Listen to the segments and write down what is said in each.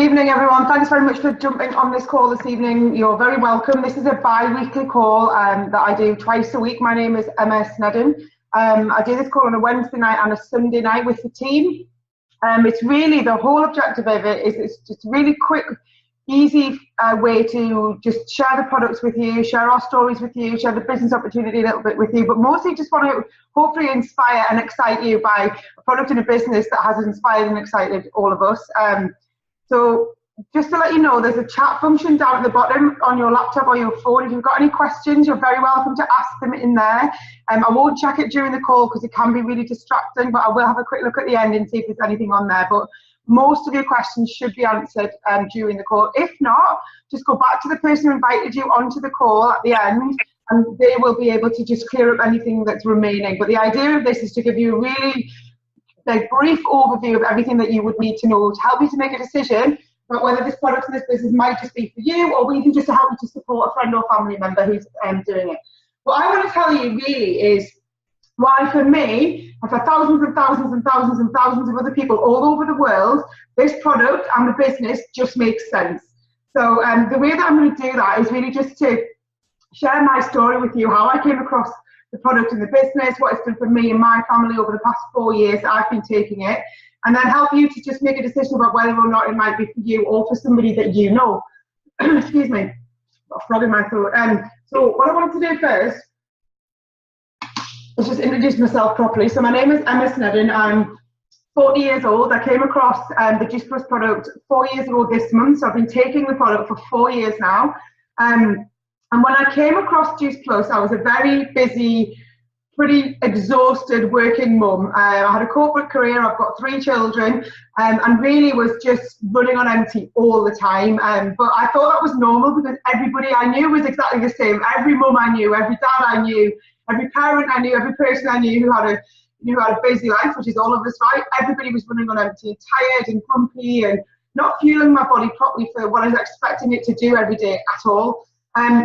Evening, everyone. Thanks very much for jumping on this call this evening. You're very welcome. This is a bi-weekly call that I do twice a week. My name is Emma Snedden. I do this call on a Wednesday night and a Sunday night with the team. It's really, the whole objective of it is it's just a really quick, easy way to just share the products with you, share our stories with you, share the business opportunity a little bit with you, but mostly just want to hopefully inspire and excite you by a product and a business that has inspired and excited all of us. So just to let you know, there's a chat function down at the bottom on your laptop or your phone. If you've got any questions, you're very welcome to ask them in there. I won't check it during the call because it can be really distracting, but I will have a quick look at the end and see if there's anything on there. But most of your questions should be answered during the call. If not, just go back to the person who invited you onto the call at the end, and they will be able to just clear up anything that's remaining. But the idea of this is to give you a really brief overview of everything that you would need to know to help you to make a decision about whether this product and this business might just be for you, or even just to help you to support a friend or family member who's doing it. What I want to tell you really is why, for me, and for thousands and thousands and thousands and thousands of other people all over the world, this product and the business just makes sense. So the way that I'm going to do that is really just to share my story with you, how I came across the product and the business, what it's done for me and my family over the past 4 years that I've been taking it, and then help you to just make a decision about whether or not it might be for you or for somebody that you know. Excuse me, got a frog in my throat. So what I wanted to do first is just introduce myself properly. So my name is Emma Snedden. I'm 40 years old. I came across the Juice Plus product 4 years ago this month, so I've been taking the product for 4 years now. And when I came across Juice Plus, I was a very busy, pretty exhausted working mum. I had a corporate career, I've got 3 children, and really was just running on empty all the time. But I thought that was normal because everybody I knew was exactly the same. Every mum I knew, every dad I knew, every parent I knew, every person I knew who had a busy life, which is all of us, right? Everybody was running on empty and tired and grumpy and not fueling my body properly for what I was expecting it to do every day at all.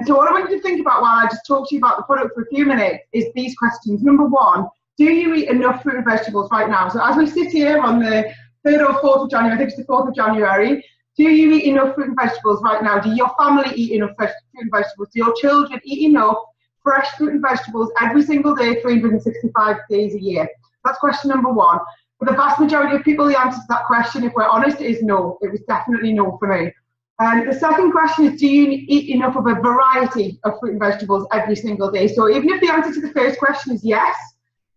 So what I want you to think about while I just talk to you about the product for a few minutes is these questions. Number 1, do you eat enough fruit and vegetables right now? So as we sit here on the 3rd or 4th of January, I think it's the 4th of January, do you eat enough fruit and vegetables right now? Do your family eat enough fruit and vegetables? Do your children eat enough fresh fruit and vegetables every single day, 365 days a year? That's question number 1. For the vast majority of people, the answer to that question, if we're honest, is no. It was definitely no for me. The second question is, do you eat enough of a variety of fruit and vegetables every single day? So even if the answer to the first question is yes,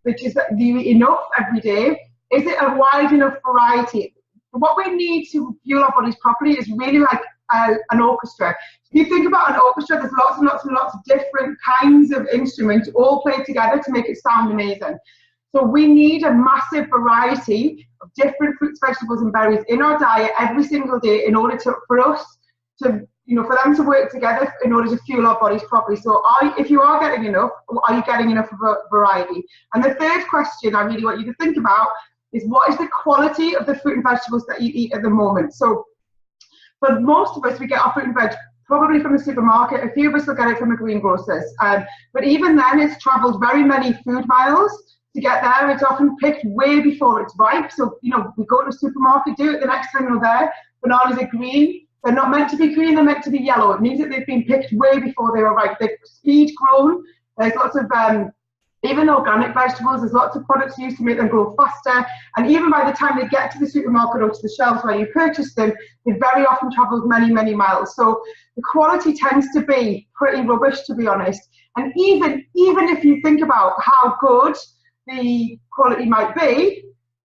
which is that do you eat enough every day, is it a wide enough variety? What we need to fuel our bodies properly is really like an orchestra. If you think about an orchestra, there's lots and lots and lots of different kinds of instruments all played together to make it sound amazing. So we need a massive variety of different fruits, vegetables and berries in our diet every single day in order for us to, for them to work together in order to fuel our bodies properly. So if you are getting enough, are you getting enough of a variety? And the third question I really want you to think about is, what is the quality of the fruit and vegetables that you eat at the moment? So for most of us, we get our fruit and veg probably from the supermarket. A few of us will get it from a greengrocer's. But even then, it's travelled very many food miles to get there. It's often picked way before it's ripe. So, we go to the supermarket, do it the next time we're there. Bananas are green. They're not meant to be green, they're meant to be yellow. It means that they've been picked way before they were ripe. They're speed grown. There's lots of, even organic vegetables, there's lots of products used to make them grow faster. And even by the time they get to the supermarket or to the shelves where you purchase them, they've very often travelled many, many miles. So the quality tends to be pretty rubbish, to be honest. And even if you think about how good the quality might be,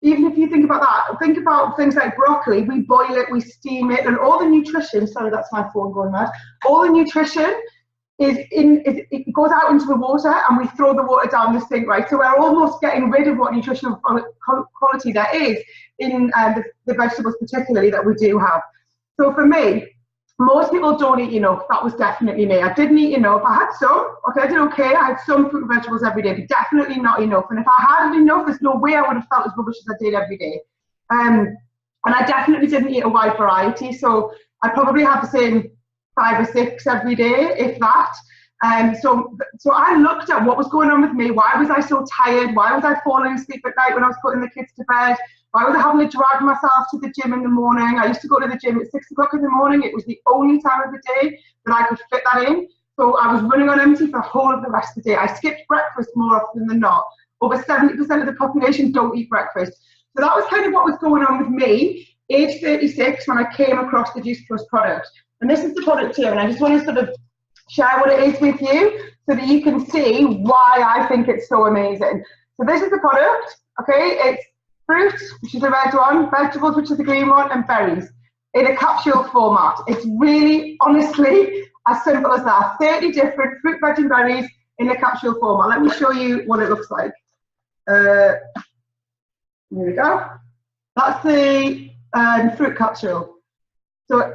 even if you think about that, think about things like broccoli. We boil it, we steam it, and all the nutrition, sorry, that's my phone going mad, all the nutrition it goes out into the water, and we throw the water down the sink, right? So we're almost getting rid of what nutritional quality there is in the vegetables particularly that we do have. So for me, most people don't eat enough. That was definitely me. I didn't eat enough. I had some. Okay, I did okay. I had some fruit and vegetables every day, but definitely not enough. And if I had enough, there's no way I would have felt as rubbish as I did every day. And I definitely didn't eat a wide variety. So I probably have the same 5 or 6 every day, if that. So I looked at what was going on with me. Why was I so tired? Why was I falling asleep at night when I was putting the kids to bed? I was having to drag myself to the gym in the morning. I used to go to the gym at 6 o'clock in the morning. It was the only time of the day that I could fit that in. So I was running on empty for the whole of the rest of the day. I skipped breakfast more often than not. Over 70% of the population don't eat breakfast. So that was kind of what was going on with me, age 36, when I came across the Juice Plus product. And this is the product here, and I just want to sort of share what it is with you so that you can see why I think it's so amazing. So this is the product, okay? It's fruit, which is the red one, vegetables, which is the green one, and berries in a capsule format. It's really, honestly, as simple as that. 30 different fruit, veg, and berries in a capsule format. Let me show you what it looks like. Here we go. That's the fruit capsule. So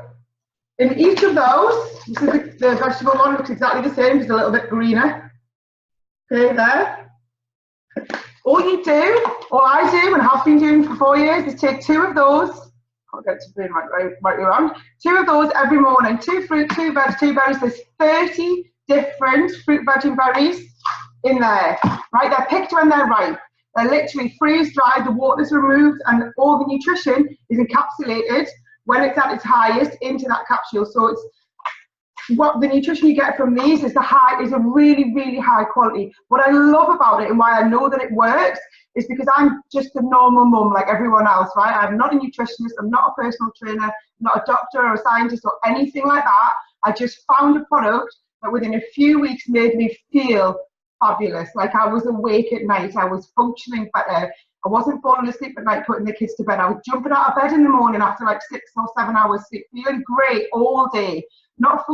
in each of those, this is the vegetable one, looks exactly the same, just a little bit greener. Okay, there. All you do, all I do and have been doing for 4 years, is take 2 of those. Can't get to the right around. 2 of those every morning. 2 fruit, 2 veg, 2 berries. There's 30 different fruit, veg, and berries in there. Right? They're picked when they're ripe. They're literally freeze-dried. The water's removed, and all the nutrition is encapsulated when it's at its highest into that capsule. So it's what the nutrition you get from these is a really, really high quality. What I love about it and why I know that it works is because I'm just a normal mum like everyone else, right? I'm not a nutritionist, I'm not a personal trainer, not a doctor or a scientist or anything like that. I just found a product that within a few weeks made me feel fabulous. Like I was awake at night, I was functioning better. I wasn't falling asleep at night putting the kids to bed. I was jumping out of bed in the morning after like 6 or 7 hours sleep, feeling great all day. Not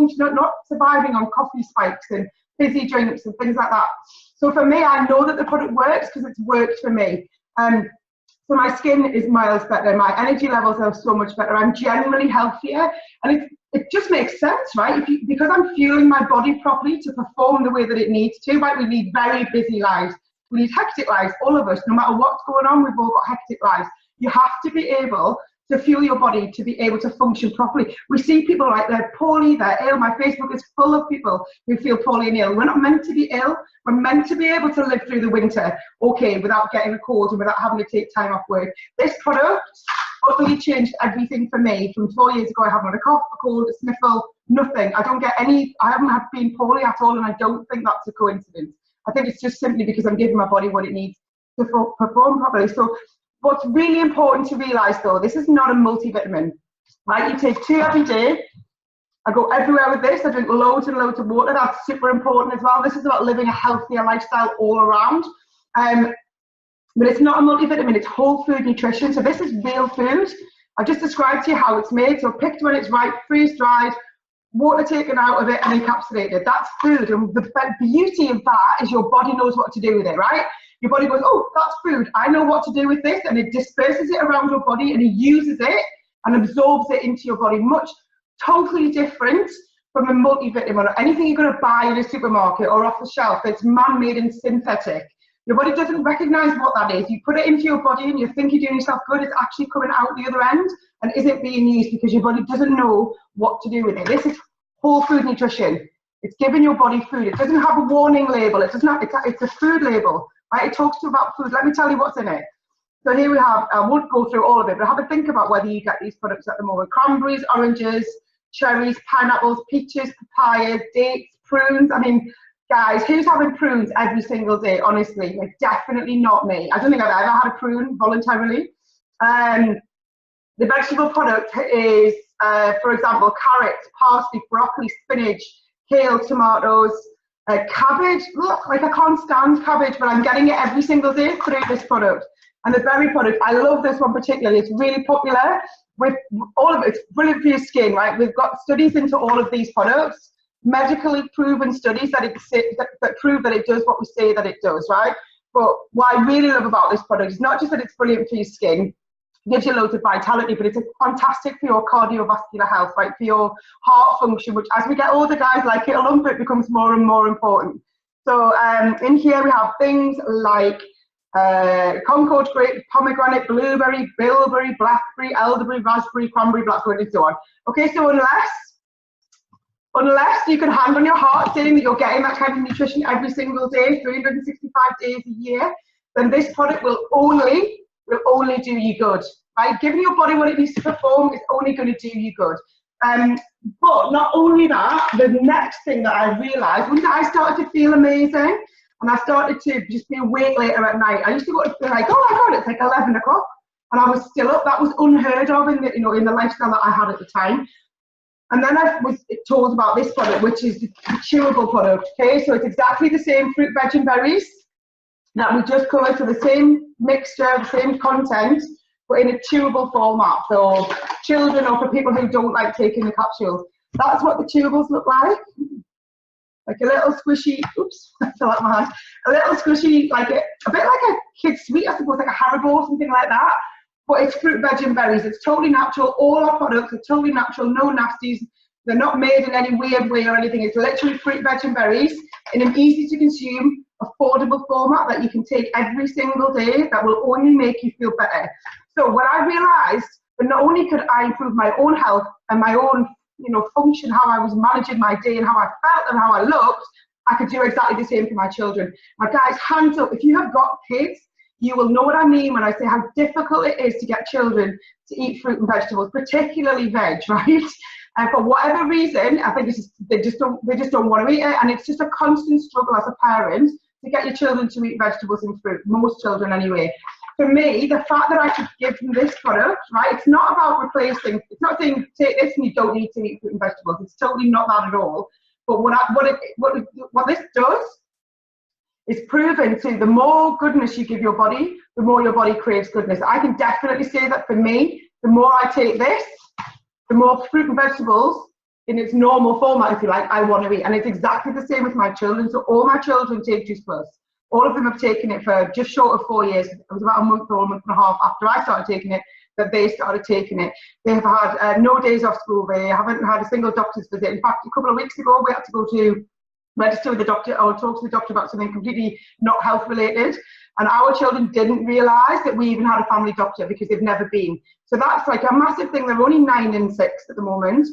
surviving on coffee spikes and fizzy drinks and things like that. So for me, I know that the product works because it's worked for me. So my skin is miles better. My energy levels are so much better. I'm generally healthier, and it just makes sense, right? Because I'm fueling my body properly to perform the way that it needs to. Right? We lead very busy lives. We need hectic lives. All of us, no matter what's going on, we've all got hectic lives. You have to be able to fuel your body to be able to function properly. We see people like they're poorly, they're ill. My Facebook is full of people who feel poorly and ill. We're not meant to be ill. We're meant to be able to live through the winter, okay, without getting a cold and without having to take time off work. This product utterly changed everything for me. From 4 years ago, I haven't had a cough, a cold, a sniffle, nothing. I haven't been poorly at all, and I don't think that's a coincidence. I think it's just simply because I'm giving my body what it needs to perform properly. So what's really important to realise though, this is not a multivitamin, right? You take 2 every day. I go everywhere with this. I drink loads and loads of water. That's super important as well. This is about living a healthier lifestyle all around. But it's not a multivitamin, it's whole food nutrition. So this is real food. I've just described to you how it's made. So picked when it's ripe, freeze-dried, water taken out of it and encapsulated. That's food. And the beauty of that is your body knows what to do with it, right? Your body goes, oh, that's food. I know what to do with this. And it disperses it around your body and it uses it and absorbs it into your body. Totally different from a multivitamin or anything you're going to buy in a supermarket or off the shelf. It's man-made and synthetic. Your body doesn't recognize what that is. You put it into your body and you think you're doing yourself good. It's actually coming out the other end and isn't being used because your body doesn't know what to do with it. This is whole food nutrition. It's giving your body food. It doesn't have a warning label. It's a food label, right? It talks to you about food. Let me tell you what's in it. So here we have, I won't go through all of it, but have a think about whether you get these products at the moment. Cranberries, oranges, cherries, pineapples, peaches, papayas, dates, prunes. I mean, guys, who's having prunes every single day? Honestly, like definitely not me. I don't think I've ever had a prune voluntarily. The vegetable product is, for example, carrots, parsley, broccoli, spinach, kale, tomatoes, cabbage. Look, like I can't stand cabbage, but I'm getting it every single day through this product. And the berry product, I love this one particularly. It's really popular with all of it. It's brilliant for your skin, right? We've got studies into all of these products. Medically proven studies that prove that it does what we say that it does, right? But what I really love about this product is not just that it's brilliant for your skin, it gives you loads of vitality, but it's fantastic for your cardiovascular health, right? For your heart function, which as we get older, guys, like it'll lump, it becomes more and more important. So in here we have things like Concord grape, pomegranate, blueberry, bilberry, blackberry, elderberry, raspberry, cranberry, blackberry, and so on. Okay, so unless you can hand on your heart saying that you're getting that kind of nutrition every single day, 365 days a year, then this product will only will only do you good, right? Giving your body what it needs to perform is only going to do you good. But not only that, the next thing that I realised, once I started to feel amazing, and I started to just be awake later at night, I used to go to bed like, oh my God, it's like 11 o'clock, and I was still up. That was unheard of in the, in the lifestyle that I had at the time. And then I was told about this product, which is the chewable product. Okay, so it's exactly the same fruit, veg, and berries that we just covered, so the same mixture, the same content, but in a chewable format for children or for people who don't like taking the capsules. That's what the chewables look like a little squishy, oops, I fell out my hand, a little squishy, like a bit like a kid's sweet, I suppose, like a Haribo or something like that, but it's fruit, veg and berries. It's totally natural. All our products are totally natural, no nasties. They're not made in any weird way or anything. It's literally fruit, veg and berries in an easy to consume, affordable format that you can take every single day that will only make you feel better. So when I realised that not only could I improve my own health and my own function, how I was managing my day and how I felt and how I looked, I could do exactly the same for my children. Now guys, hands up, if you have got kids, you will know what I mean when I say how difficult it is to get children to eat fruit and vegetables, particularly veg, right? And for whatever reason, I think they just don't want to eat it, and it's just a constant struggle as a parent to get your children to eat vegetables and fruit, most children anyway. For me, the fact that I could give them this product, right, it's not about replacing, it's not saying take this and you don't need to eat fruit and vegetables, it's totally not that at all. But what this does is proven to the more goodness you give your body, the more your body craves goodness. I can definitely say that for me, the more I take this, the more fruit and vegetables in its normal format, if you like, I want to eat. And it's exactly the same with my children. So all my children take Juice Plus. All of them have taken it for just short of 4 years. It was about a month or a month and a half after I started taking it that they started taking it. They have had no days off school. They haven't had a single doctor's visit. In fact, a couple of weeks ago, we had to go to register with the doctor or talk to the doctor about something completely not health related. And our children didn't realise that we even had a family doctor because they've never been. So that's like a massive thing. They're only 9 and 6 at the moment.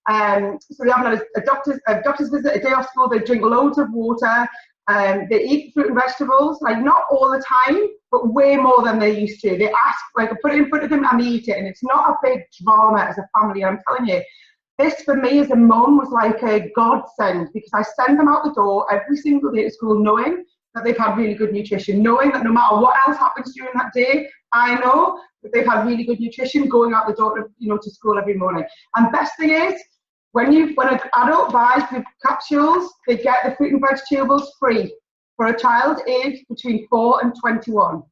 So they haven't had a doctor's visit, a day off school. They drink loads of water. They eat fruit and vegetables, like not all the time, but way more than they used to. They ask, like I put it in front of them and they eat it. And it's not a big drama as a family. I'm telling you, this for me as a mum was like a godsend, because I send them out the door every single day to school knowing that they've had really good nutrition, knowing that no matter what else happens during that day, I know that they've had really good nutrition going out the door to school every morning. And best thing is, when an adult buys the capsules, they get the fruit and veg chewables free for a child aged between 4 and 21.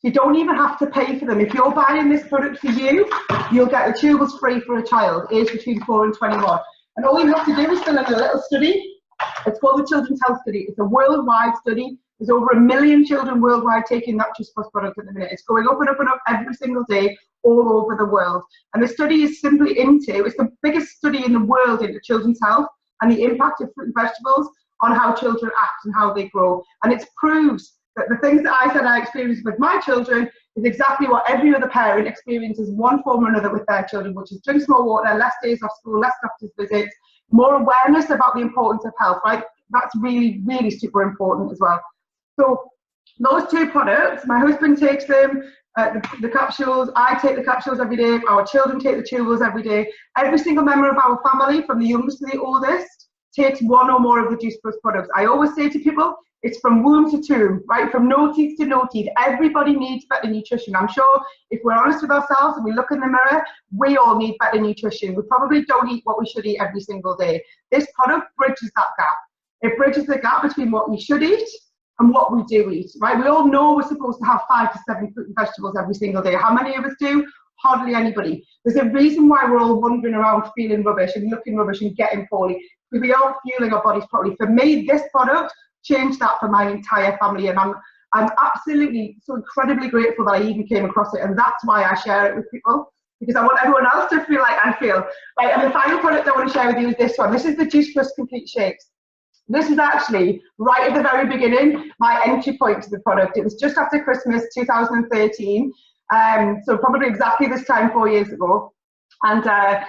You don't even have to pay for them. If you're buying this product for you, you'll get the chewables free for a child aged between 4 and 21. And all you have to do is fill in a little study. It's called the Children's Health Study. It's a worldwide study. There's over 1 million children worldwide taking that Juice Plus product at the minute. It's going up and up and up every single day all over the world. And the study is simply it's the biggest study in the world into children's health and the impact of fruit and vegetables on how children act and how they grow. And it proves that the things that I said I experienced with my children is exactly what every other parent experiences one form or another with their children, which is drink more water, less days off school, less doctor's visits, more awareness about the importance of health, right? That's really, really super important as well. So those 2 products, my husband takes them, the capsules, I take the capsules every day, our children take the chewables every day. Every single member of our family, from the youngest to the oldest, takes 1 or more of the Juice Plus products. I always say to people, it's from womb to tomb, right? From no teeth to no teeth. Everybody needs better nutrition. I'm sure if we're honest with ourselves and we look in the mirror, we all need better nutrition. We probably don't eat what we should eat every single day. This product bridges that gap. It bridges the gap between what we should eat and what we do eat, right? We all know we're supposed to have 5 to 7 fruit and vegetables every single day. How many of us do? Hardly anybody. There's a reason why we're all wandering around feeling rubbish and looking rubbish and getting poorly, because we aren't fueling our bodies properly. For me, this product changed that for my entire family, and I'm absolutely so incredibly grateful that I even came across it, and that's why I share it with people, because I want everyone else to feel like I feel. Right, and the final product I want to share with you is this one. This is the Juice Plus Complete Shakes. This is actually, right at the very beginning, my entry point to the product. It was just after Christmas 2013, so probably exactly this time 4 years ago. And I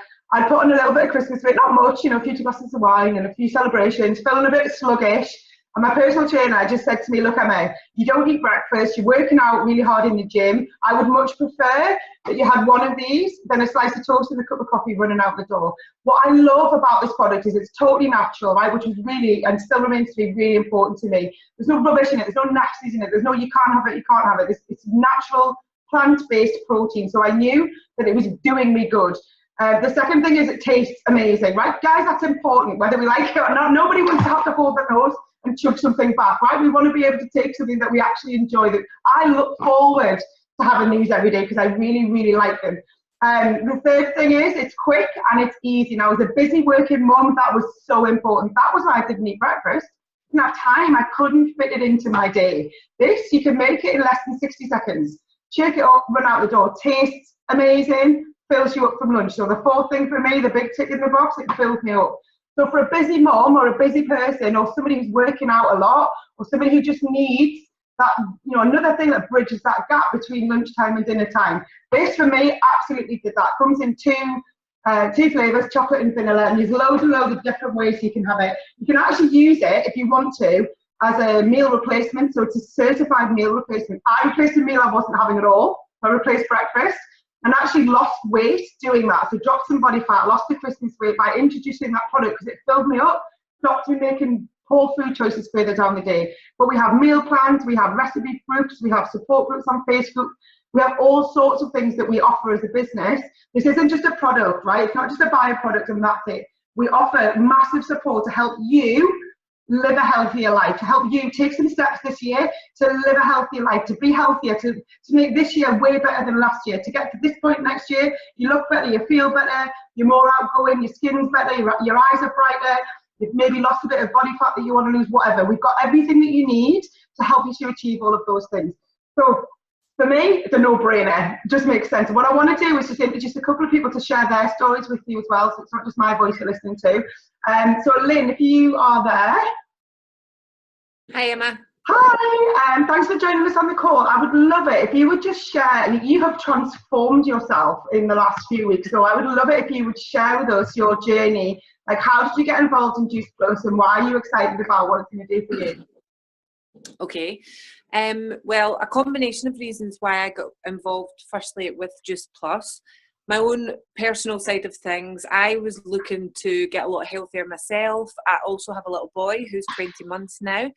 put on a little bit of Christmas with it, not much, a few glasses of wine and a few celebrations, feeling a bit sluggish. And my personal trainer just said to me, look, Emma, you don't eat breakfast, you're working out really hard in the gym. I would much prefer that you had one of these than a slice of toast and a cup of coffee running out the door. What I love about this product is it's totally natural, right? Which is really, and still remains to be really important to me. There's no rubbish in it, there's no nasties in it, there's no you can't have it, you can't have it. It's natural, plant-based protein. So I knew that it was doing me good. The second thing is it tastes amazing, right? Guys, that's important, whether we like it or not. Nobody wants to have to hold their nose and chug something back, right? We want to be able to take something that we actually enjoy. That I look forward to having these every day because I really, really like them. The third thing is it's quick and it's easy. Now, as a busy working mum, that was so important. That was why I didn't eat breakfast. I didn't have time. I couldn't fit it into my day. This, you can make it in less than 60 seconds. Shake it up, run out the door. Tastes amazing. Fills you up from lunch. So the fourth thing for me, the big tick in the box, it fills me up. So for a busy mom or a busy person or somebody who's working out a lot or somebody who just needs that, you know, another thing that bridges that gap between lunchtime and dinner time. This for me absolutely did that. Comes in two flavors, chocolate and vanilla, and there's loads and loads of different ways you can have it. You can actually use it if you want to as a meal replacement. So it's a certified meal replacement. I replaced a meal I wasn't having at all. I replaced breakfast. And actually lost weight doing that. So dropped some body fat, lost the Christmas weight by introducing that product because it filled me up, stopped me making poor food choices further down the day. But we have meal plans, we have recipe groups, we have support groups on Facebook. We have all sorts of things that we offer as a business. This isn't just a product, right? It's not just a buy a product and that's it. We offer massive support to help you live a healthier life, to help you take some steps this year to live a healthier life, to be healthier, to make this year way better than last year, to get to this point next year, you look better, you feel better, you're more outgoing, your skin's better, your eyes are brighter, you've maybe lost a bit of body fat that you want to lose, whatever. We've got everything that you need to help you to achieve all of those things. So for me, it's a no-brainer. It just makes sense. What I want to do is just introduce a couple of people to share their stories with you as well, so it's not just my voice you're listening to. So Lynn, if you are there. Hi, Emma. Hi, thanks for joining us on the call. I would love it if you would just share. You have transformed yourself in the last few weeks, so I would love it if you would share with us your journey. Like, how did you get involved in Juice Plus and why are you excited about what it's going to do for you? Okay. Well, a combination of reasons why I got involved, firstly with Juice Plus. My own personal side of things, I was looking to get a lot healthier myself. I also have a little boy who's 20 months now,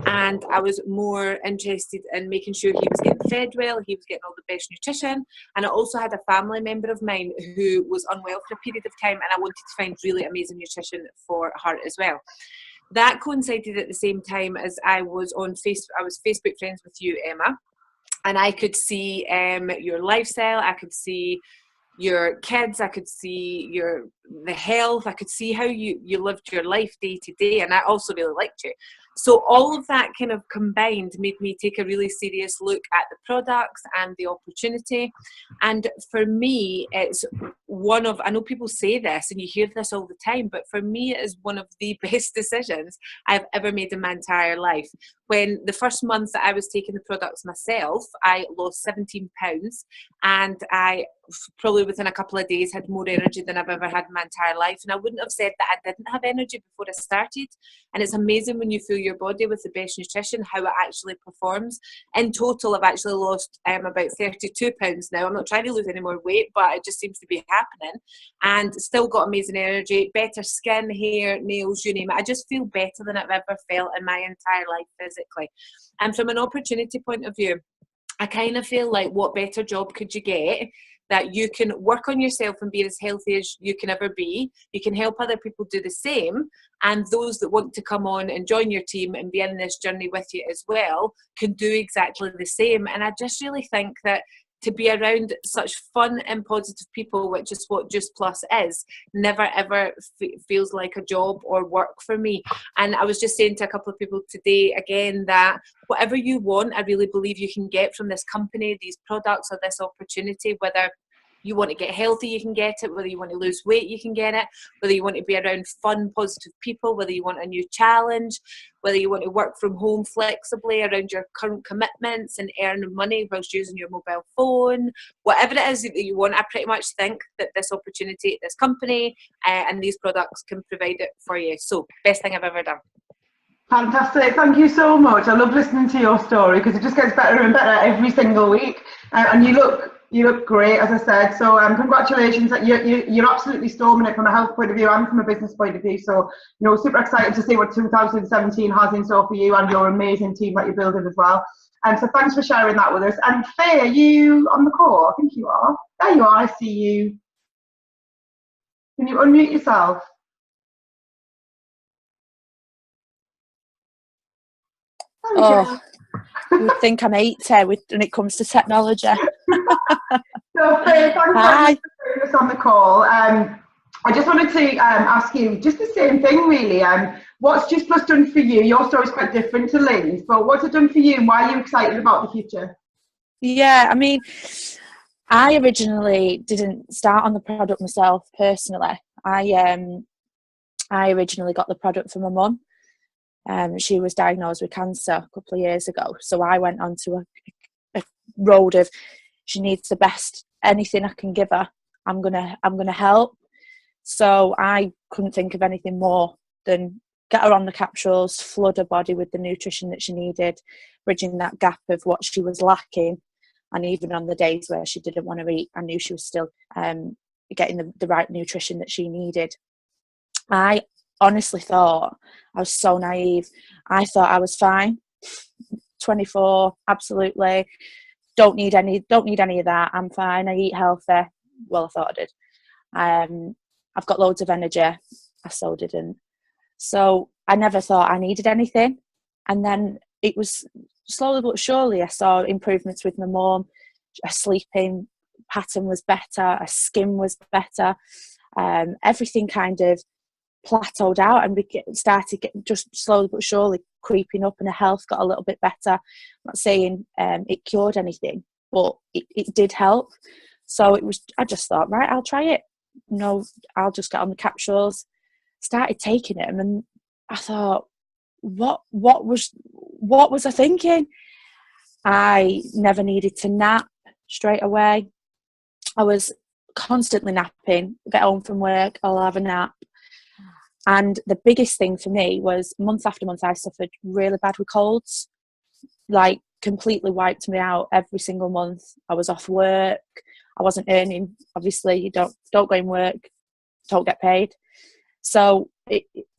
and I was more interested in making sure he was getting fed well, he was getting all the best nutrition, and I also had a family member of mine who was unwell for a period of time, and I wanted to find really amazing nutrition for her as well. That coincided at the same time as I was on Facebook. I was Facebook friends with you, Emma, and I could see your lifestyle. I could see your kids, I could see the health, I could see how you lived your life day to day, and I also really liked you. So all of that kind of combined made me take a really serious look at the products and the opportunity. And for me, it's one of, I know people say this and you hear this all the time, but for me it is one of the best decisions I've ever made in my entire life. When the first month that I was taking the products myself, I lost 17 pounds, and I probably within a couple of days had more energy than I've ever had in my entire life. And I wouldn't have said that I didn't have energy before I started. And it's amazing when you fill your body with the best nutrition, how it actually performs. In total, I've actually lost about 32 pounds now. I'm not trying to lose any more weight, but it just seems to be happening. And still got amazing energy, better skin, hair, nails, you name it. I just feel better than I've ever felt in my entire life physically. And from an opportunity point of view, I kind of feel like what better job could you get that you can work on yourself and be as healthy as you can ever be. You can help other people do the same, and those that want to come on and join your team and be in this journey with you as well can do exactly the same. And I just really think that to be around such fun and positive people, which is what Juice Plus is, never ever feels like a job or work for me. And I was just saying to a couple of people today again that whatever you want, I really believe you can get from this company, these products or this opportunity. Whether you want to get healthy, you can get it. Whether you want to lose weight, you can get it. Whether you want to be around fun, positive people, whether you want a new challenge, whether you want to work from home flexibly around your current commitments and earn money whilst using your mobile phone, whatever it is that you want, I pretty much think that this opportunity, this company and these products can provide it for you. So best thing I've ever done. Fantastic. Thank you so much. I love listening to your story because it just gets better and better every single week. And you look great, as I said. So congratulations. You're absolutely storming it from a health point of view and from a business point of view. So, super excited to see what 2017 has in store for you and your amazing team that you're building as well. And so thanks for sharing that with us. And Faye, are you on the call? I think you are. There you are. I see you. Can you unmute yourself? Oh, you would think I'm 80 when it comes to technology. So, Faye, thanks for joining us on the call. I just wanted to ask you just the same thing, really. What's Juice Plus done for you? Your story's quite different to Lynn's, but what's it done for you and why are you excited about the future? Yeah, I mean, I originally didn't start on the product myself personally. I originally got the product from my mum. She was diagnosed with cancer a couple of years ago, so I went onto a road of she needs the best. Anything I can give her, I'm gonna help. So I couldn't think of anything more than get her on the capsules, flood her body with the nutrition that she needed, bridging that gap of what she was lacking. And even on the days where she didn't want to eat, I knew she was still getting the right nutrition that she needed. I honestly thought, I was so naive, I thought I was fine. 24, absolutely. Don't need any of that. I'm fine. I eat healthy. Well, I thought I did. I've got loads of energy. I so didn't. So I never thought I needed anything. And then it was slowly but surely I saw improvements with my mum. Her sleeping pattern was better. Her skin was better. Everything kind of plateaued out and we started getting just slowly but surely creeping up, and her health got a little bit better. I'm not saying it cured anything, but it did help. So I just thought, right, I'll try it. No, I'll just get on the capsules. Started taking them and I thought, what was I thinking? I never needed to nap straight away. I was constantly napping. Get home from work, I'll have a nap. And the biggest thing for me was month after month I suffered really bad with colds, like completely wiped me out every single month. I was off work. I wasn't earning. Obviously, you don't go in work, don't get paid. So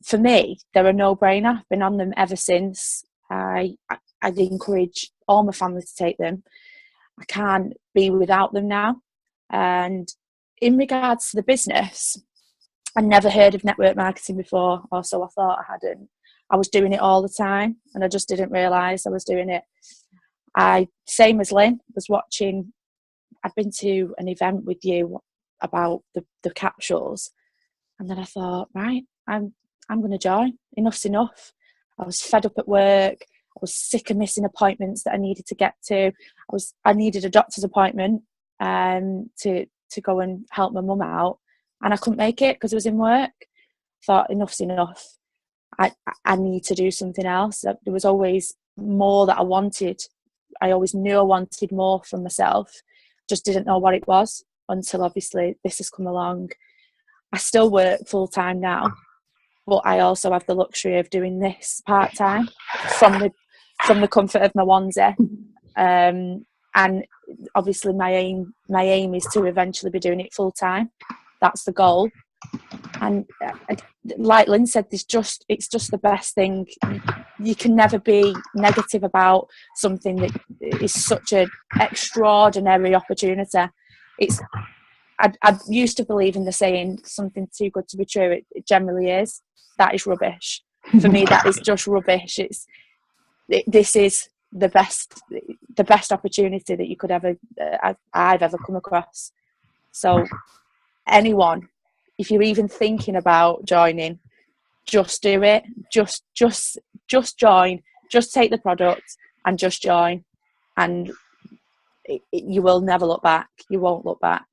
for me, they're a no-brainer. I've been on them ever since. I'd encourage all my family to take them. I can't be without them now. And in regards to the business, I never heard of network marketing before, or so I thought I hadn't. I was doing it all the time and I just didn't realise I was doing it. Same as Lynn, was watching, I'd been to an event with you about the capsules, and then I thought, right, I'm going to join. Enough's enough. I was fed up at work. I was sick of missing appointments that I needed to get to. I needed a doctor's appointment to go and help my mum out, and I couldn't make it because I was in work. Thought, enough's enough. I need to do something else. There was always more that I wanted. I always knew I wanted more from myself. Just didn't know what it was until obviously this has come along. I still work full time now, but I also have the luxury of doing this part time from the comfort of my onesie. And obviously my aim is to eventually be doing it full time. That's the goal. And like Lynn said, it's just the best thing. You can never be negative about something that is such an extraordinary opportunity. I used to believe in the saying, something too good to be true. It generally is. That is rubbish. For me, that is just rubbish. This is the best opportunity that you could ever I've ever come across. So anyone, if you're even thinking about joining, just do it. Just join. Just take the product and just join, and you will never look back. You won't look back.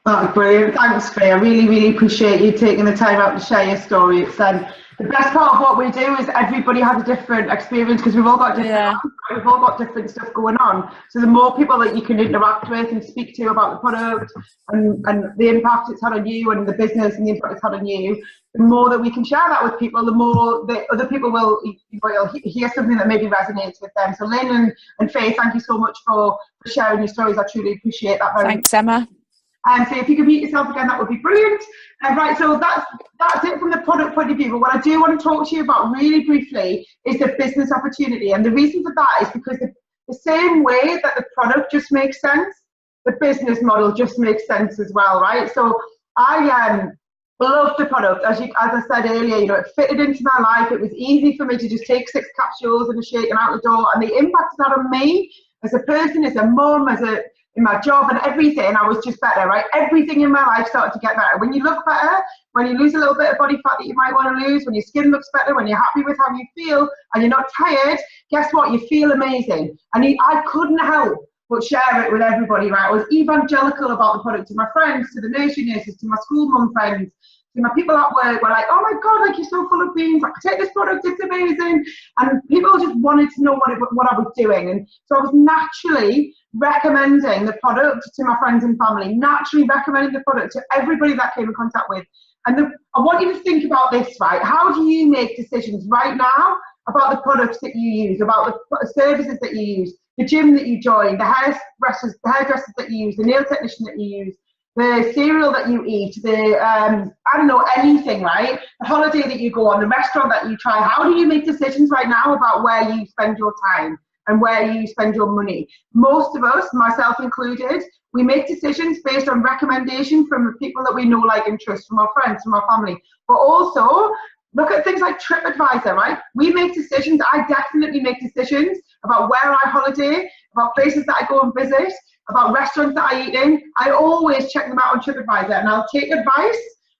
That's brilliant. Thanks, Faye. I really, really appreciate you taking the time out to share your story. It's the best part of what we do is everybody has a different experience because we've all got different Yeah. lives, we've all got different stuff going on. So the more people that you can interact with and speak to about the product and the impact it's had on you and the business and the impact it's had on you, the more that we can share that with people, the more that other people will hear something that maybe resonates with them. So Lynn and Faye, thank you so much for sharing your stories. I truly appreciate that very much. Thanks, Emma. So if you could mute yourself again, that would be brilliant. Right, so that's it from the product point of view. But what I do want to talk to you about really briefly is the business opportunity. And the reason for that is because the same way that the product just makes sense, the business model just makes sense as well, right? So I love the product. As I said earlier, you know, it fitted into my life. It was easy for me to just take 6 capsules and a shake and out the door. And the impact it had on me as a person, as a mum, in my job and everything, I was just better, right? Everything in my life started to get better. When you look better, when you lose a little bit of body fat that you might want to lose, when your skin looks better, when you're happy with how you feel and you're not tired, guess what? You feel amazing. And I couldn't help but share it with everybody, right? I was evangelical about the product to my friends, to the nursery nurses, to my school mum friends, to my people at work were like, oh my God, like you're so full of beans, like take this product, it's amazing. And people just wanted to know what I was doing. And so I was naturally recommending the product to my friends and family, naturally recommending the product to everybody that I came in contact with. And I want you to think about this, right? How do you make decisions right now about the products that you use, about the services that you use, the gym that you join, the hairdressers that you use, the nail technician that you use, the cereal that you eat, I don't know, anything, right? The holiday that you go on, the restaurant that you try. How do you make decisions right now about where you spend your time and where you spend your money? Most of us, myself included, we make decisions based on recommendation from the people that we know, like, and trust, from our friends, from our family. But also, look at things like TripAdvisor, right? We make decisions. I definitely make decisions about where I holiday, about places that I go and visit, about restaurants that I eat in. I always check them out on TripAdvisor, and I'll take advice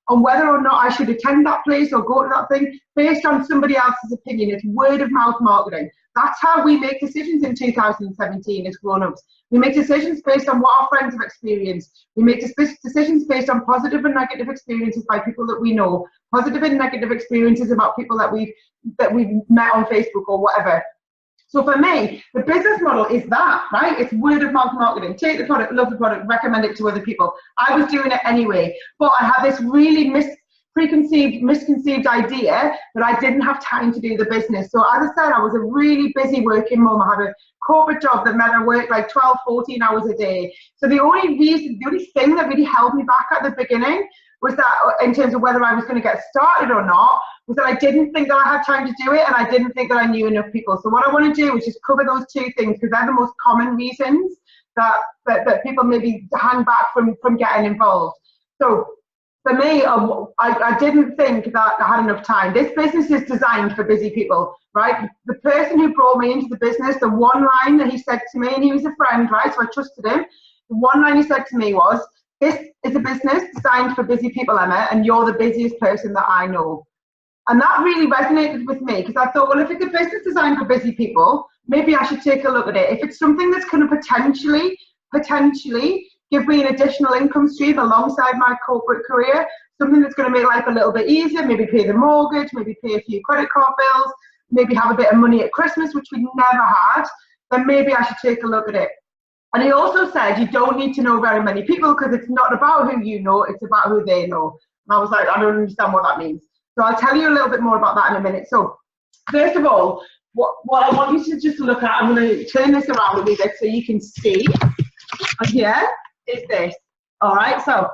on whether or not I should attend that place or go to that thing based on somebody else's opinion. It's word of mouth marketing. That's how we make decisions in 2017 as grown-ups. We make decisions based on what our friends have experienced. We make decisions based on positive and negative experiences by people that we know, positive and negative experiences about people that we've met on Facebook or whatever. So for me, the business model is that, right? It's word of mouth marketing. Take the product, love the product, recommend it to other people. I was doing it anyway, but I had this really misconceived idea that I didn't have time to do the business. So as I said, I was a really busy working mum. I had a corporate job that meant I worked like 12, 14 hours a day. So the only thing that really held me back at the beginning was that, in terms of whether I was going to get started or not, was that I didn't think that I had time to do it, and I didn't think that I knew enough people. So what I want to do is just cover those 2 things, because they're the most common reasons that people maybe hang back from getting involved. So for me, I didn't think that I had enough time. This business is designed for busy people, right? The person who brought me into the business, the one line that he said to me, and he was a friend, right? So I trusted him. The one line he said to me was, "This is a business designed for busy people, Emma, and you're the busiest person that I know." And that really resonated with me, because I thought, well, if it's a business designed for busy people, maybe I should take a look at it. If it's something that's going to potentially give me an additional income stream alongside my corporate career, something that's going to make life a little bit easier, maybe pay the mortgage, maybe pay a few credit card bills, maybe have a bit of money at Christmas, which we never had, then maybe I should take a look at it. And he also said, you don't need to know very many people, because it's not about who you know, it's about who they know. And I was like, I don't understand what that means. So I'll tell you a little bit more about that in a minute. So first of all, what I want you to just look at, I'm going to turn this around a little bit so you can see. And here is this. All right, so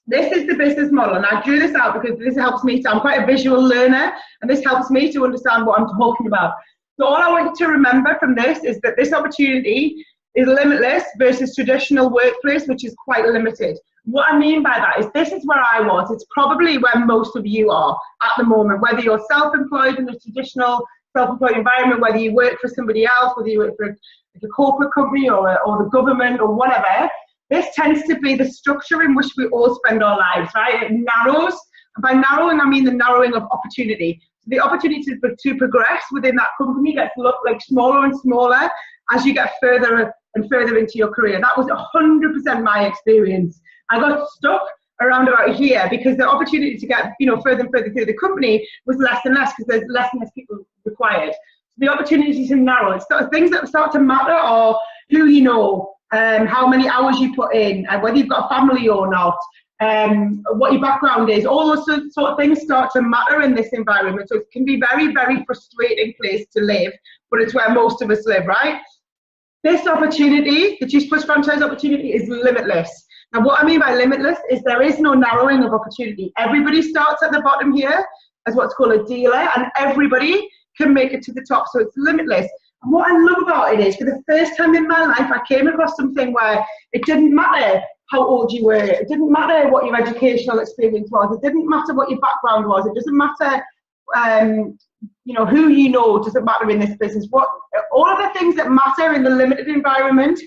this is the business model, and I drew this out because this helps me I'm quite a visual learner, and this helps me to understand what I'm talking about. So all I want you to remember from this is that this opportunity is limitless versus traditional workplace, which is quite limited. What I mean by that is, this is where I was. It's probably where most of you are at the moment, whether you're self-employed in the traditional self-employed environment, whether you work for somebody else, whether you work for a corporate company or the government or whatever. This tends to be the structure in which we all spend our lives, right? It narrows, and by narrowing, I mean the narrowing of opportunity. So the opportunity to progress within that company gets like smaller and smaller as you get further and further into your career. That was 100% my experience. I got stuck around about here because the opportunity to get, you know, further and further through the company was less and less because there's less and less people required. So the opportunity to narrow, it's sort of things that start to matter are who you know, how many hours you put in, and whether you've got a family or not, what your background is. All those sort of things start to matter in this environment. So it can be very, very frustrating place to live, but it's where most of us live, right? This opportunity, the Juice Plus franchise opportunity, is limitless. Now, what I mean by limitless is there is no narrowing of opportunity. Everybody starts at the bottom here as what's called a dealer, and everybody can make it to the top, so it's limitless. And what I love about it is, for the first time in my life, I came across something where it didn't matter how old you were, it didn't matter what your educational experience was, it didn't matter what your background was, it doesn't matter you know, who you know doesn't matter in this business. All of the things that matter in the limited environment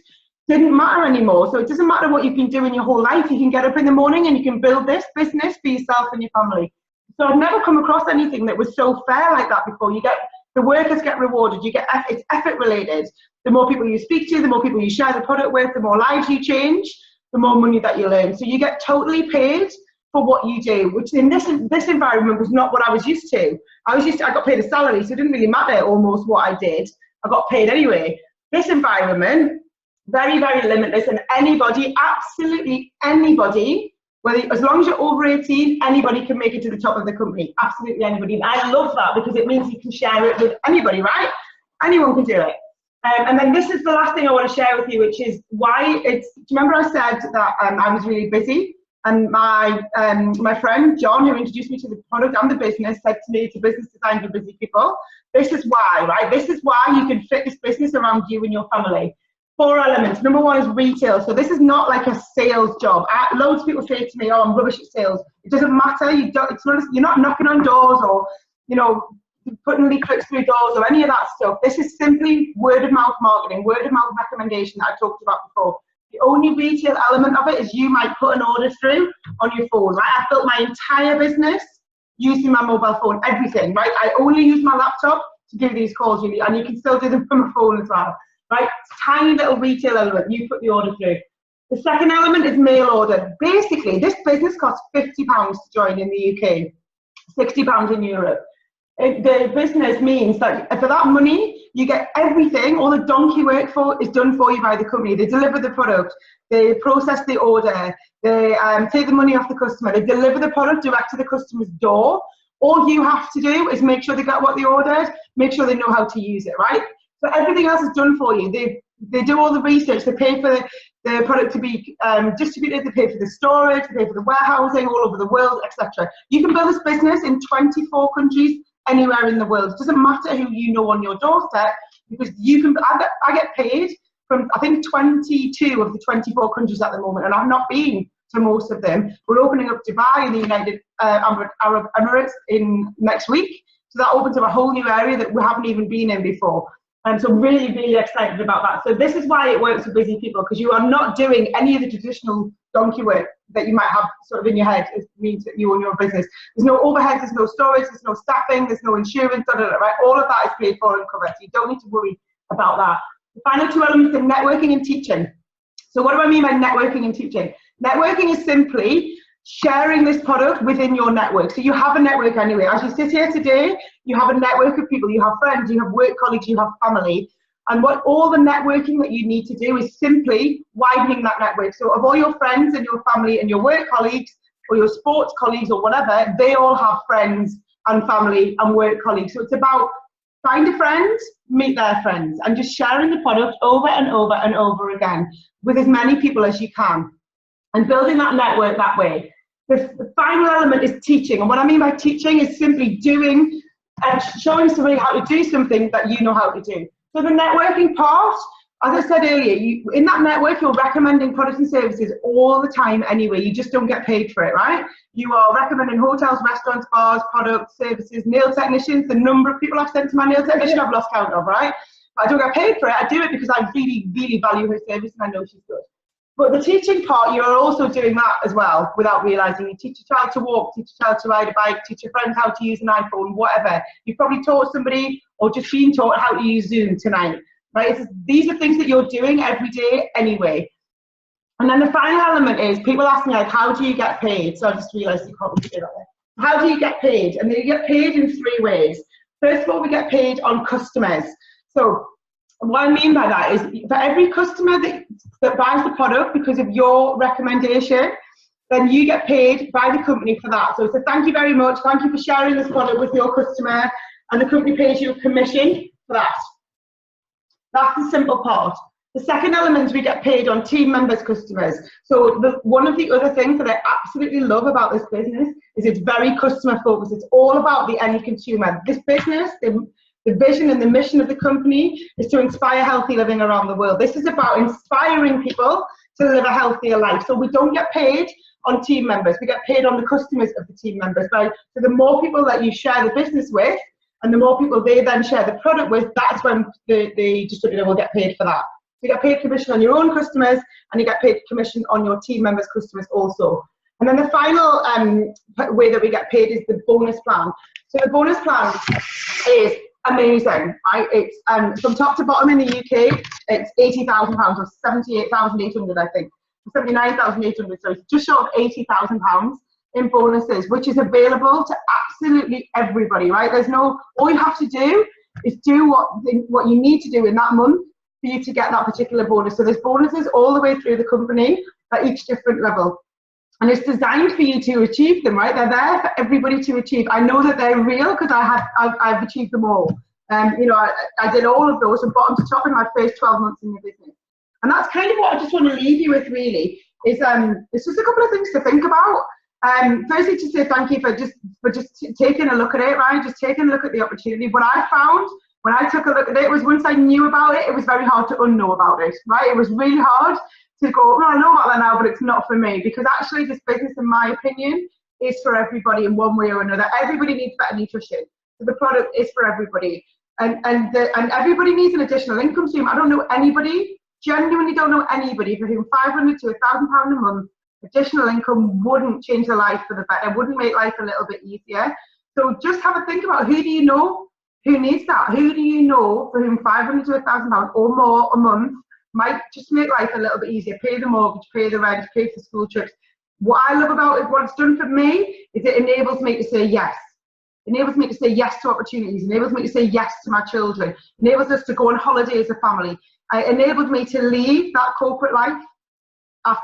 didn't matter anymore. So it doesn't matter what you've been doing your whole life. You can get up in the morning and you can build this business for yourself and your family. So I've never come across anything that was so fair like that before. You get, the workers get rewarded. You get, it's effort related. The more people you speak to, the more people you share the product with, the more lives you change, the more money that you earn. So you get totally paid for what you do, which in this environment was not what I was used to. I got paid a salary, so it didn't really matter almost what I did. I got paid anyway. This environment, very, very limitless, and anybody, absolutely anybody, whether, as long as you're over 18, anybody can make it to the top of the company. Absolutely anybody. And I love that because it means you can share it with anybody, right? Anyone can do it. And then this is the last thing I want to share with you, which is why it's, do you remember I said that I was really busy? And my friend John, who introduced me to the product and the business, said to me, it's a business designed for busy people. This is why, right? This is why you can fit this business around you and your family. 4 elements. Number 1 is retail. So this is not like a sales job. Loads of people say to me, oh, I'm rubbish at sales. It doesn't matter. You're not knocking on doors or, you know, putting leaflets through doors or any of that stuff. This is simply word of mouth marketing, word of mouth recommendation that I talked about before. The only retail element of it is you might put an order through on your phone, right? I built my entire business using my mobile phone, everything, right? I only use my laptop to do these calls, really, and you can still do them from a phone as well, right? Tiny little retail element, you put the order through. The second element is mail order. Basically, this business costs £50 to join in the UK, £60 in Europe. The business means that for that money, you get everything, all the donkey work is done for you by the company. They deliver the product, they process the order, they take the money off the customer, they deliver the product direct to the customer's door. All you have to do is make sure they got what they ordered, make sure they know how to use it, right? So everything else is done for you. They do all the research, they pay for the product to be distributed, they pay for the storage, they pay for the warehousing all over the world, etc. You can build this business in 24 countries, anywhere in the world. It doesn't matter who you know on your doorstep, because you can. I get paid from, I think, 22 of the 24 countries at the moment, and I've not been to most of them. We're opening up Dubai in the United Arab Emirates in next week, so that opens up a whole new area that we haven't even been in before. And so really, really excited about that. So this is why it works for busy people, because you are not doing any of the traditional donkey work that you might have sort of in your head. It means that you own your business. There's no overheads, there's no storage, there's no staffing, there's no insurance, right? All of that is paid for and covered, so you don't need to worry about that. The final 2 elements are networking and teaching. So what do I mean by networking and teaching? Networking is simply sharing this product within your network. So you have a network anyway. As you sit here today, you have a network of people, you have friends, you have work colleagues, you have family. And what all the networking that you need to do is simply widening that network. So of all your friends and your family and your work colleagues or your sports colleagues or whatever, they all have friends and family and work colleagues. So it's about find a friend, meet their friends, and just sharing the product over and over and over again with as many people as you can, and building that network that way. The final element is teaching. And what I mean by teaching is simply doing and showing somebody how to do something that you know how to do. So the networking part, as I said earlier, in that network, you're recommending products and services all the time anyway. You just don't get paid for it, right? You are recommending hotels, restaurants, bars, products, services, nail technicians. The number of people I've sent to my nail technician, I've lost count of, right? I don't get paid for it. I do it because I really, really value her service and I know she's good. But the teaching part, you're also doing that as well without realising. You teach a child to walk, teach a child to ride a bike, teach your friends how to use an iPhone, whatever. You've probably taught somebody or just been taught how to use Zoom tonight, right? These are things that you're doing every day anyway. And then the final element is people ask me, like, how do you get paid? So I just realised you can't do that there. How do you get paid? And they get paid in 3 ways. First of all, we get paid on customers. So what I mean by that is for every customer that buys the product because of your recommendation, then you get paid by the company for that. So it's a thank you very much. Thank you for sharing this product with your customer. And the company pays you a commission for that. That's the simple part. The second element is we get paid on team members' customers. So one of the other things that I absolutely love about this business is it's very customer focused. It's all about the end consumer. This business, the vision and the mission of the company is to inspire healthy living around the world. This is about inspiring people to live a healthier life. So we don't get paid on team members. We get paid on the customers of the team members. So the more people that you share the business with, and the more people they then share the product with, that's when the distributor will get paid for that. You get paid commission on your own customers, and you get paid commission on your team members' customers also. And then the final way that we get paid is the bonus plan. So the bonus plan is amazing, right? It's from top to bottom in the UK, it's £80,000 or 78,800, I think, 79,800. So it's just short of £80,000 in bonuses, which is available to absolutely everybody, right? There's no, all you have to do is do what you need to do in that month for you to get that particular bonus. So there's bonuses all the way through the company at each different level. And it's designed for you to achieve them, right? They're there for everybody to achieve. I know that they're real because I've achieved them all. You know, I did all of those from bottom to top in my first 12 months in the business. And that's kind of what I just want to leave you with, really, is it's just a couple of things to think about. Firstly, to say thank you for just taking a look at it, right? Just taking a look at the opportunity. What I found when I took a look at it was once I knew about it, it was very hard to unknow about it, right? It was really hard to go, well, I know about that now, but it's not for me. Because actually this business, in my opinion, is for everybody in one way or another. Everybody needs better nutrition. So the product is for everybody. And everybody needs an additional income stream. I don't know anybody, genuinely don't know anybody for whom £500 to £1,000 a month additional income wouldn't change their life for the better, wouldn't make life a little bit easier. So just have a think about who do you know who needs that? Who do you know for whom £500 to £1,000 or more a month might just make life a little bit easier, pay the mortgage, pay the rent, pay for school trips. What I love about it, what it's done for me, is it enables me to say yes. It enables me to say yes to opportunities, it enables me to say yes to my children, it enables us to go on holiday as a family. It enabled me to leave that corporate life.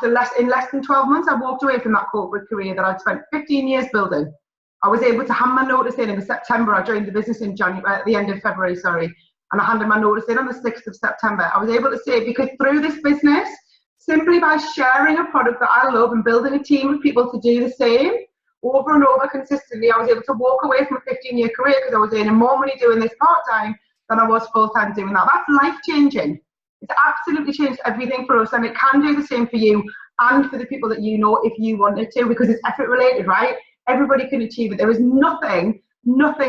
In less than 12 months, I walked away from that corporate career that I'd spent 15 years building. I was able to hand my notice in September. I joined the business in January, at the end of February, sorry. And I handed my notice in on the 6th of September. I was able to say, because through this business, simply by sharing a product that I love and building a team of people to do the same, over and over consistently, I was able to walk away from a 15-year career because I was earning more money doing this part-time than I was full-time doing that. That's life-changing. It's absolutely changed everything for us, and it can do the same for you and for the people that you know if you wanted to, because it's effort-related, right? Everybody can achieve it. There is nothing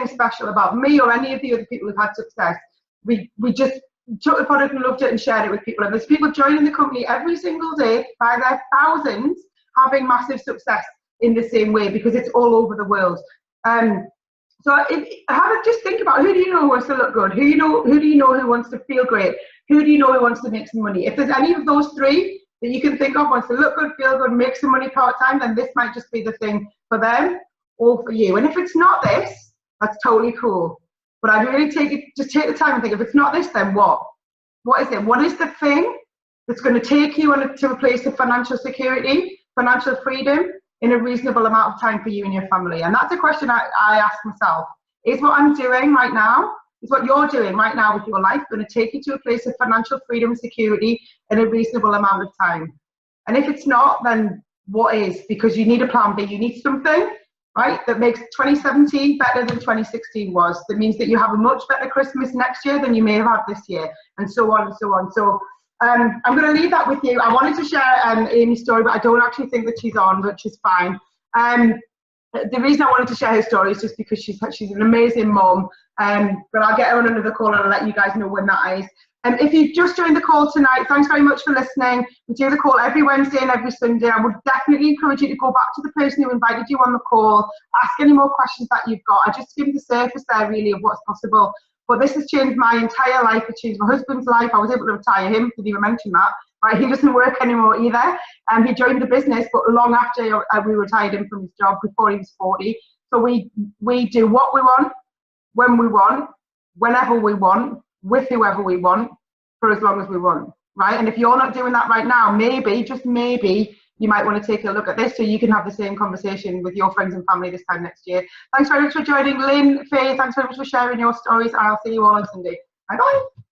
special about me or any of the other people who've had success. We just took the product and loved it and shared it with people. And there's people joining the company every single day by their thousands having massive success in the same way because it's all over the world. Just think about who do you know who wants to look good? Who do you know who wants to feel great? Who do you know who wants to make some money? If there's any of those three that you can think of wants to look good, feel good, make some money part-time, then this might just be the thing for them or for you. And if it's not this, that's totally cool. But I'd really take the time and think, if it's not this, then what? What is it? What is the thing that's going to take you to a place of financial security, financial freedom in a reasonable amount of time for you and your family? And that's a question I ask myself. Is what I'm doing right now, is what you're doing right now with your life going to take you to a place of financial freedom and security in a reasonable amount of time? And if it's not, then what is? Because you need a plan B. You need something, right, that makes 2017 better than 2016 was. That means that you have a much better Christmas next year than you may have had this year, and so on and so on. So I'm going to leave that with you. I wanted to share Amy's story, but I don't actually think that she's on, which is fine. The reason I wanted to share her story is just because she's an amazing mom. But I'll get her on another call and I'll let you guys know when that is. If you've just joined the call tonight, thanks very much for listening. We do the call every Wednesday and every Sunday. I would definitely encourage you to go back to the person who invited you on the call, ask any more questions that you've got. I just skimmed the surface there really of what's possible. But this has changed my entire life. It changed my husband's life. I was able to retire him. Didn't even mention that. Right, he doesn't work anymore either. He joined the business, but long after we retired him from his job, before he was 40. So we do what we want, when we want, whenever we want, with whoever we want, for as long as we want. Right, and if you're not doing that right now, maybe, just maybe, you might want to take a look at this so you can have the same conversation with your friends and family this time next year. Thanks very much for joining. Lynn, Faye, thanks very much for sharing your stories, and I'll see you all on Sunday. Bye-bye.